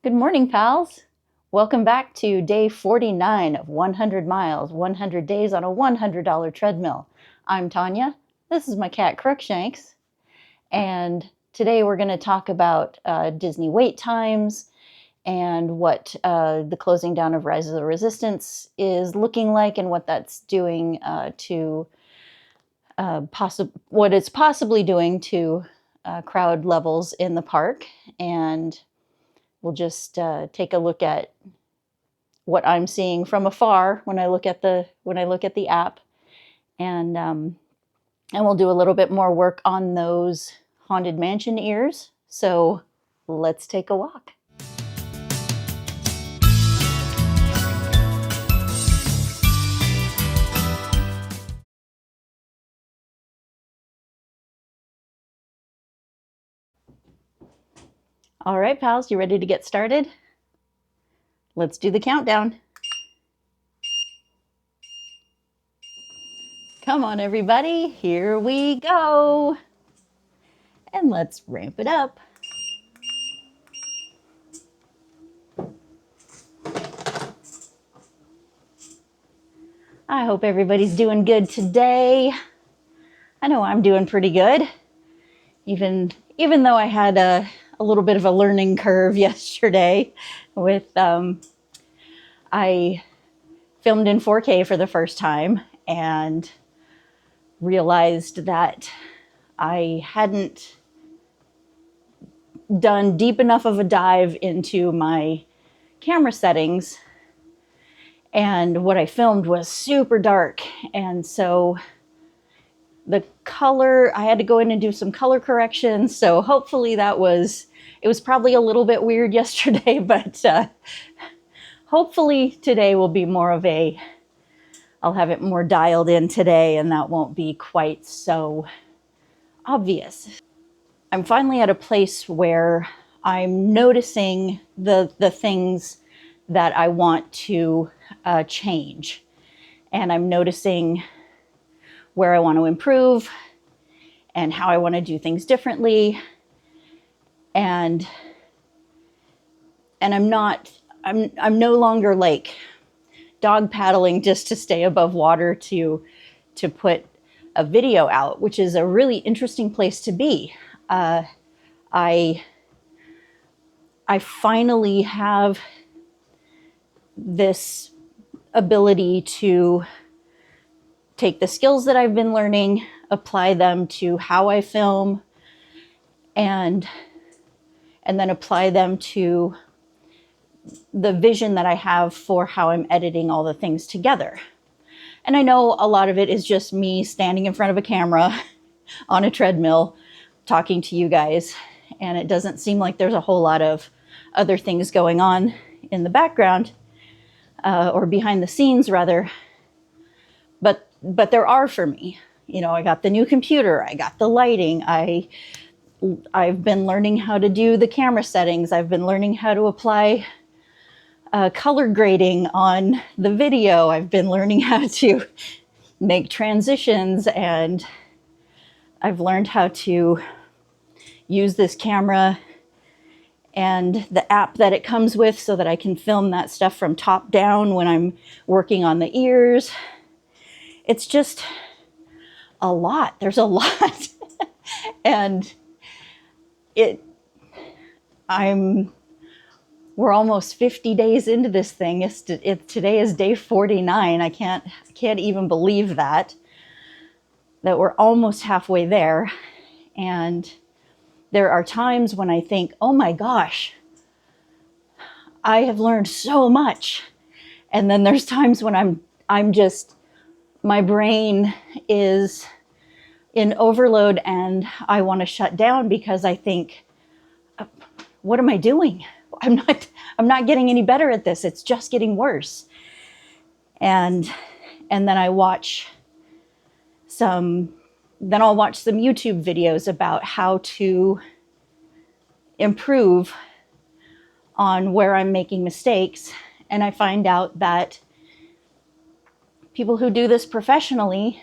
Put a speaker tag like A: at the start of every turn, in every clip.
A: Good morning, pals. Welcome back to day 49 of 100 miles, 100 days on a $100 treadmill. I'm Tanya. This is my cat Crookshanks. And today we're going to talk about Disney wait times and what the closing down of Rise of the Resistance is looking like and what that's doing to what it's possibly doing to crowd levels in the park. And we'll just take a look at what I'm seeing from afar when I look at the app, and we'll do a little bit more work on those Haunted Mansion ears. So let's take a walk. All right, pals, you ready to get started? Let's do the countdown. Come on, everybody, here we go. And let's ramp it up. I hope everybody's doing good today. I know I'm doing pretty good, even though I had a little bit of a learning curve yesterday with I filmed in 4K for the first time and realized that I hadn't done deep enough of a dive into my camera settings, and what I filmed was super dark, and so the color, I had to go in and do some color corrections. So hopefully it was probably a little bit weird yesterday, but hopefully today will be more of I'll have it more dialed in today, and that won't be quite so obvious. I'm finally at a place where I'm noticing the things that I want to change, and I'm noticing where I want to improve and how I want to do things differently. And I'm no longer like dog paddling just to stay above water to put a video out, which is a really interesting place to be. I finally have this ability to take the skills that I've been learning, apply them to how I film, and then apply them to the vision that I have for how I'm editing all the things together. And I know a lot of it is just me standing in front of a camera on a treadmill talking to you guys, and it doesn't seem like there's a whole lot of other things going on in the background, or behind the scenes rather, but there are for me. You know, I got the new computer, I got the lighting, I've been learning how to do the camera settings, I've been learning how to apply color grading on the video, I've been learning how to make transitions, and I've learned how to use this camera and the app that it comes with so that I can film that stuff from top down when I'm working on the ears. It's just a lot. There's a lot. And we're almost 50 days into this thing. Today is day 49. I can't even believe that we're almost halfway there. And there are times when I think, oh my gosh, I have learned so much. And then there's times when I'm just, my brain is in overload and I want to shut down because I think, what am I doing? I'm not getting any better at this. It's just getting worse. And then I'll watch some YouTube videos about how to improve on where I'm making mistakes. And I find out that people who do this professionally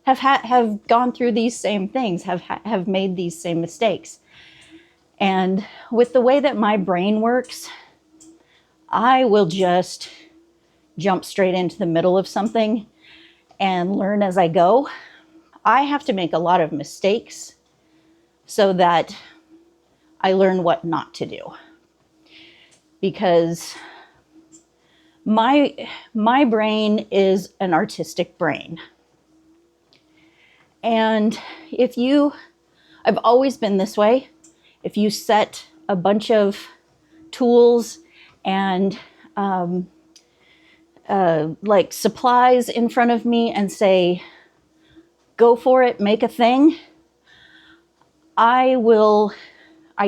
A: have gone through these same things, have made these same mistakes. And with the way that my brain works, I will just jump straight into the middle of something and learn as I go. I have to make a lot of mistakes so that I learn what not to do. Because my brain is an artistic brain. And I've always been this way. If you set a bunch of tools and like supplies in front of me and say, go for it, make a thing, I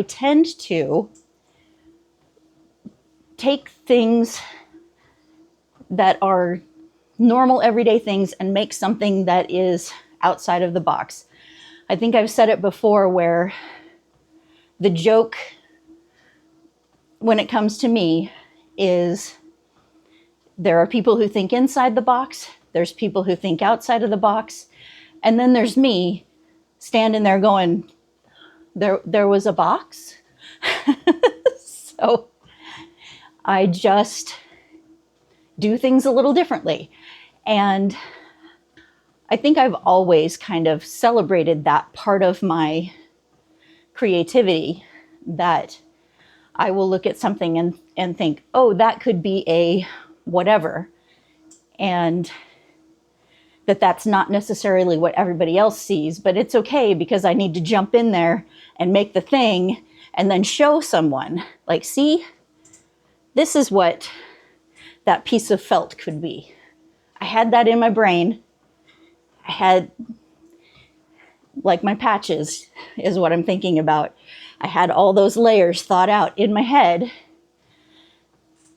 A: tend to take things that are normal everyday things and make something that is outside of the box. I think I've said it before where the joke when it comes to me is there are people who think inside the box, there's people who think outside of the box, and then there's me standing there going, there was a box? So I just do things a little differently. And I think I've always kind of celebrated that part of my creativity, that I will look at something and think, oh, that could be a whatever. And that's not necessarily what everybody else sees, but it's okay because I need to jump in there and make the thing and then show someone, like, see, this is what that piece of felt could be. I had that in my brain. I had, like, my patches is what I'm thinking about. I had all those layers thought out in my head,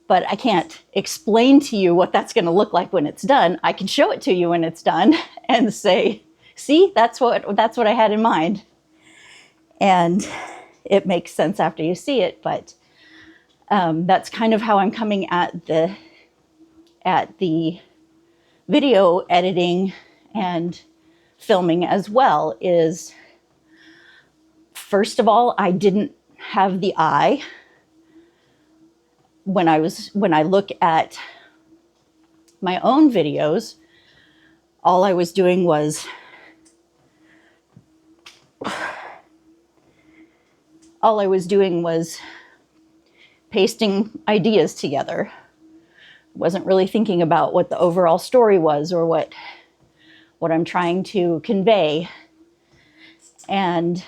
A: but I can't explain to you what that's going to look like when it's done. I can show it to you when it's done and say, see, that's what I had in mind. And it makes sense after you see it, but that's kind of how I'm coming at the video editing and filming as well. Is, first of all, I didn't have the eye. When I look at my own videos, all I was doing was pasting ideas together. Wasn't really thinking about what the overall story was or what I'm trying to convey. And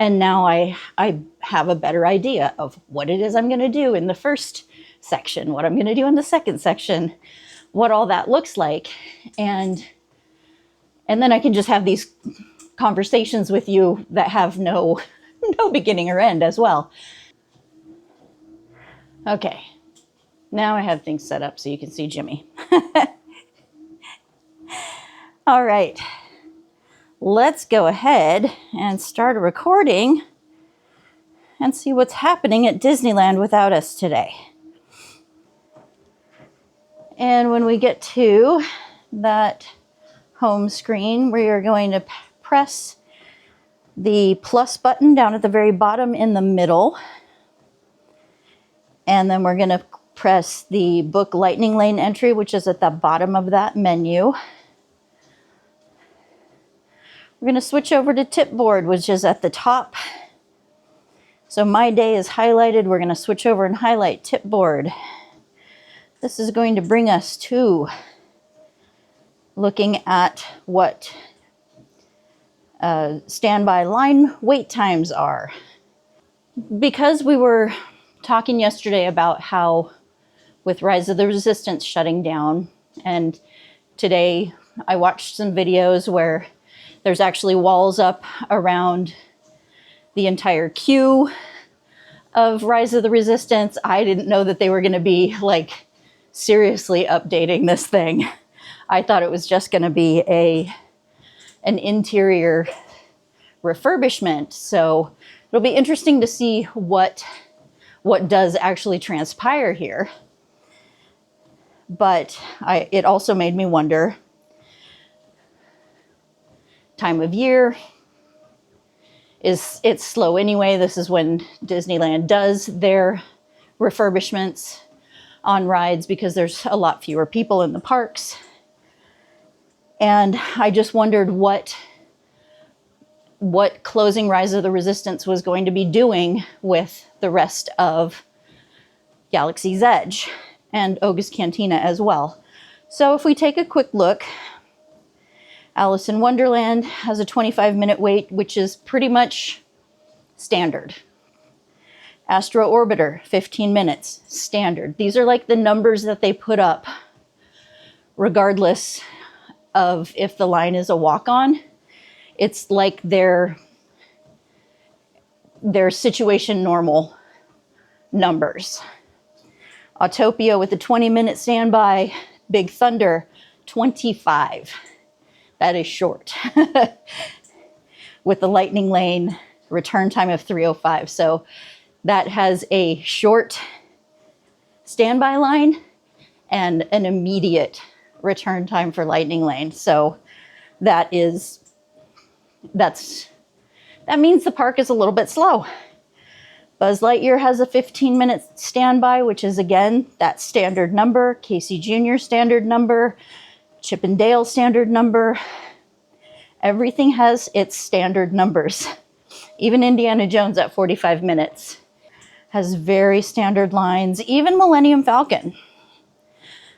A: now I have a better idea of what it is I'm going to do in the first section, what I'm going to do in the second section, what all that looks like. And then I can just have these conversations with you that have no beginning or end as well. Okay, now I have things set up so you can see Jimmy. All right, let's go ahead and start a recording and see what's happening at Disneyland without us today. And when we get to that home screen, we are going to press the plus button down at the very bottom in the middle. And then we're going to press the book Lightning Lane entry, which is at the bottom of that menu. We're going to switch over to Tipboard, which is at the top. So my day is highlighted. We're going to switch over and highlight Tipboard. This is going to bring us to looking at what standby line wait times are. Because we were talking yesterday about how with Rise of the Resistance shutting down, and today I watched some videos where there's actually walls up around the entire queue of Rise of the Resistance. I didn't know that they were going to be like seriously updating this thing. I thought it was just going to be an interior refurbishment. So it'll be interesting to see what does actually transpire here. But it also made me wonder, time of year, it's slow anyway. This is when Disneyland does their refurbishments on rides because there's a lot fewer people in the parks. And I just wondered what closing Rise of the Resistance was going to be doing with the rest of Galaxy's Edge and Oga's Cantina as well. So if we take a quick look, Alice in Wonderland has a 25-minute wait, which is pretty much standard. Astro Orbiter, 15 minutes, standard. These are like the numbers that they put up regardless of if the line is a walk-on. It's like their situation normal numbers. Autopia with a 20-minute standby. Big Thunder, 25. That is short. With the Lightning Lane return time of 3:05. So that has a short standby line and an immediate return time for Lightning Lane. So that means the park is a little bit slow. Buzz Lightyear has a 15-minute standby, which is again that standard number. Casey Jr. standard number. Chip and Dale standard number. Everything has its standard numbers. Even Indiana Jones at 45 minutes has very standard lines. Even Millennium Falcon.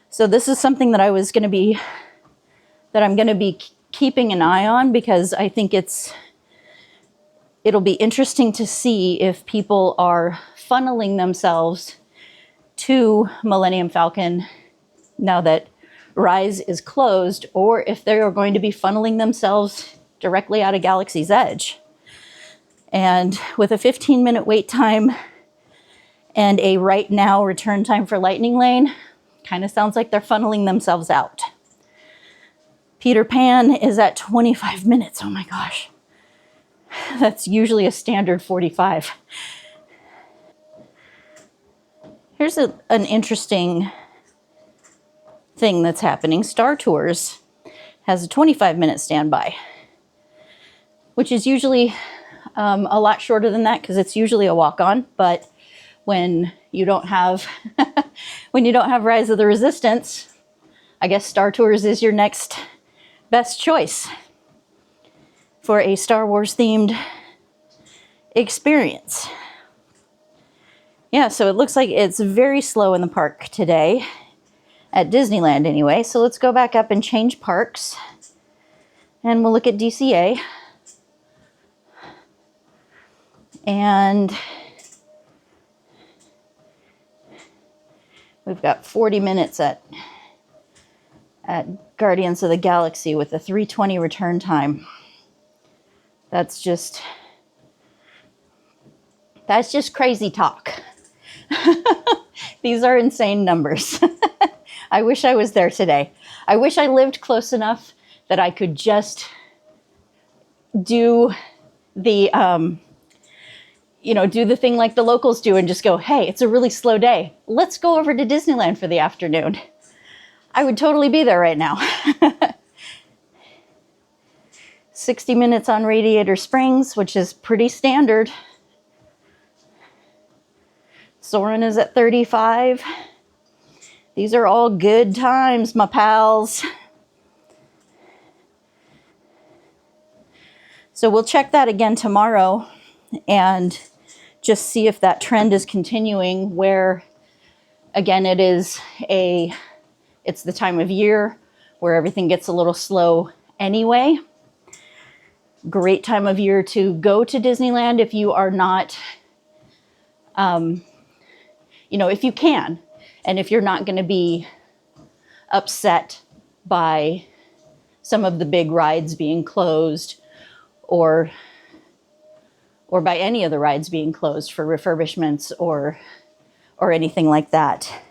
A: So this is something that I'm going to be keeping an eye on because I think it'll be interesting to see if people are funneling themselves to Millennium Falcon now that Rise is closed, or if they are going to be funneling themselves directly out of Galaxy's Edge. And with a 15-minute wait time and a right now return time for Lightning Lane, kind of sounds like they're funneling themselves out. Peter Pan is at 25 minutes. Oh my gosh. That's usually a standard 45. Here's an interesting thing that's happening. Star Tours has a 25-minute standby, which is usually a lot shorter than that because it's usually a walk-on. But when you don't have Rise of the Resistance, I guess Star Tours is your next best choice for a Star Wars themed experience. Yeah, so it looks like it's very slow in the park today, at Disneyland anyway. So let's go back up and change parks, and we'll look at DCA. And we've got 40 minutes at Guardians of the Galaxy with a 3:20 return time. That's just crazy talk. These are insane numbers. I wish I was there today. I wish I lived close enough that I could just do the do the thing like the locals do and just go, hey, it's a really slow day. Let's go over to Disneyland for the afternoon. I would totally be there right now. 60 minutes on Radiator Springs, which is pretty standard. Soarin' is at 35. These are all good times, my pals. So we'll check that again tomorrow and just see if that trend is continuing where, again, it's the time of year where everything gets a little slow anyway. Great time of year to go to Disneyland if you are not, if you can, and if you're not going to be upset by some of the big rides being closed or by any of the rides being closed for refurbishments or anything like that.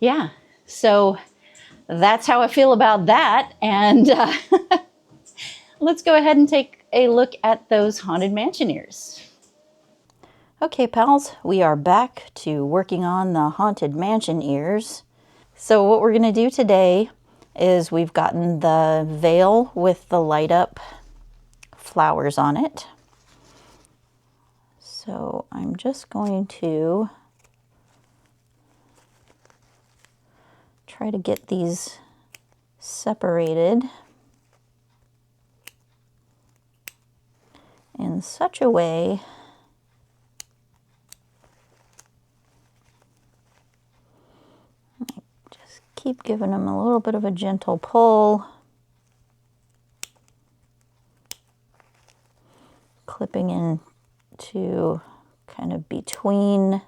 A: Yeah, so that's how I feel about that. And let's go ahead and take a look at those Haunted Mansioneers. Okay, pals, we are back to working on the Haunted Mansioneers. So what we're going to do today is we've gotten the veil with the light up flowers on it. So So I'm just going to try to get these separated in such a way just keep giving them a little bit of a gentle pull, clipping into kind of between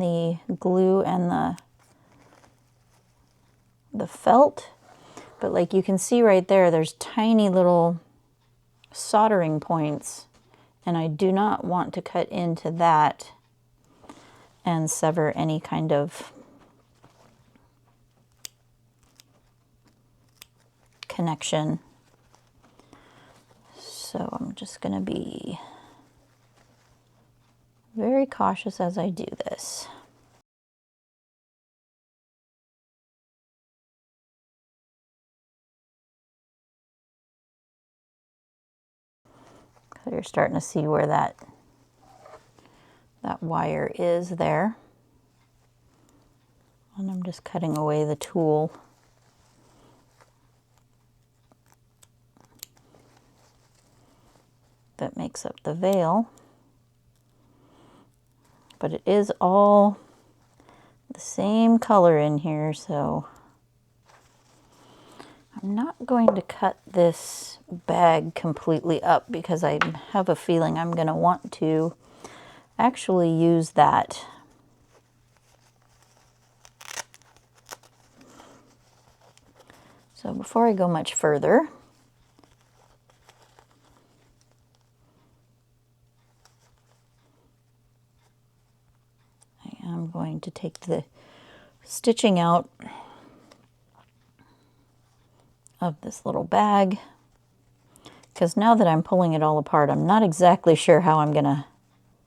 A: the glue and the felt. But like you can see right there, there's tiny little soldering points, and I do not want to cut into that and sever any kind of connection. So I'm just going to be very cautious as I do this. So you're starting to see where that wire is there. And I'm just cutting away the tool. That makes up the veil. But it is all the same color in here, so I'm not going to cut this bag completely up because I have a feeling I'm going to want to actually use that. So before I go much further, I am going to take the stitching out of this little bag, because now that I'm pulling it all apart, I'm not exactly sure how I'm going to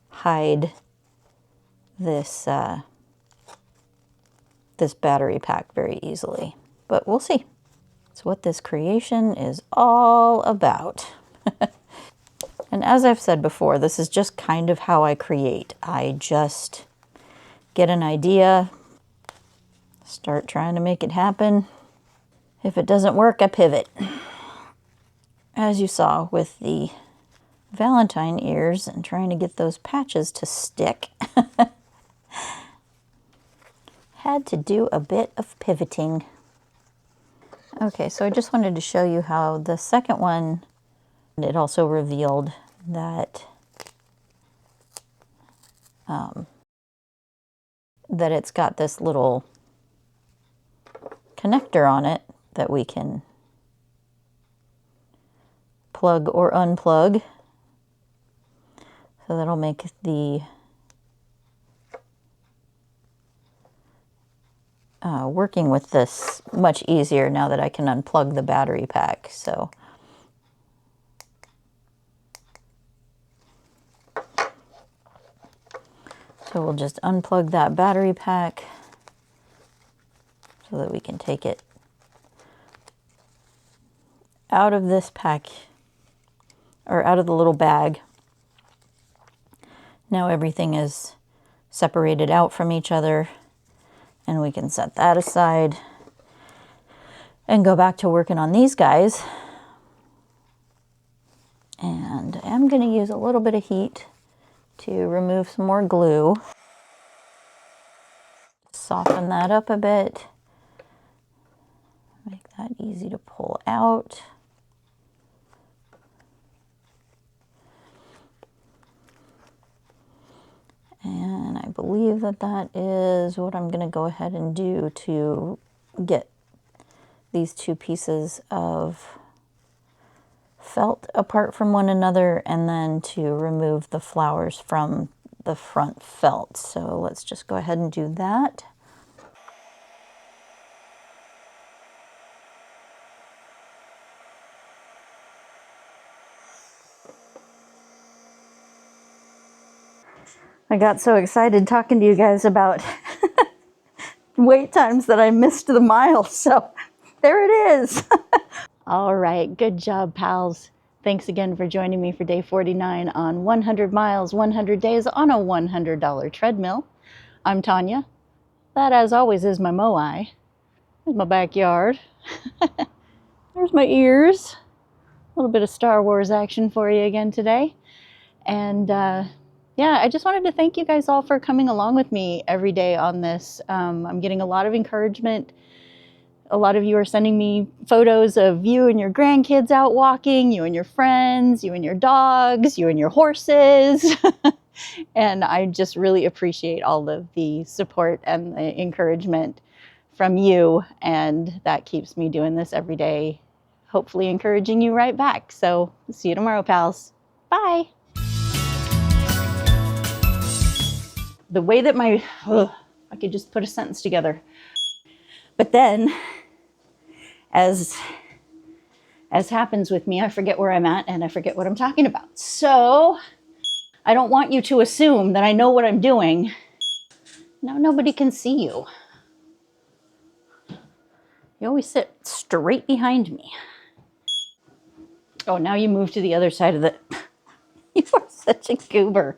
A: hide this this battery pack very easily, but we'll see. It's what this creation is all about. And as I've said before, this is just kind of how I create. I just get an idea, start trying to make it happen. If it doesn't work, I pivot. As you saw with the Valentine ears and trying to get those patches to stick, had to do a bit of pivoting. Okay, so I just wanted to show you how the second one, it also revealed that that it's got this little connector on it that we can plug or unplug. So that'll make the working with this much easier now that I can unplug the battery pack. So we'll just unplug that battery pack so that we can take it out of this pack, or out of the little bag. Now everything is separated out from each other, and we can set that aside and go back to working on these guys. And I'm going to use a little bit of heat to remove some more glue. Soften that up a bit. Make that easy to pull out. And I believe that that is what I'm going to go ahead and do to get these two pieces of felt apart from one another, and then to remove the flowers from the front felt. So let's just go ahead and do that. I got so excited talking to you guys about wait times that I missed the mile. So there it is. All right, good job, pals. Thanks again for joining me for day 49 on 100 miles, 100 days on a $100 treadmill. I'm Tanya. That, as always, is my moai. There's my backyard. There's my ears. A little bit of Star Wars action for you again today. And yeah, I just wanted to thank you guys all for coming along with me every day on this. I'm getting a lot of encouragement. A lot of you are sending me photos of you and your grandkids out walking, you and your friends, you and your dogs, you and your horses. And I just really appreciate all of the support and the encouragement from you. And that keeps me doing this every day, hopefully encouraging you right back. So see you tomorrow, pals. Bye. The way that I could just put a sentence together. But then, as happens with me, I forget where I'm at and I forget what I'm talking about. So I don't want you to assume that I know what I'm doing. Now nobody can see you. You always sit straight behind me. Oh, now you move to the other side of the... You are such a goober.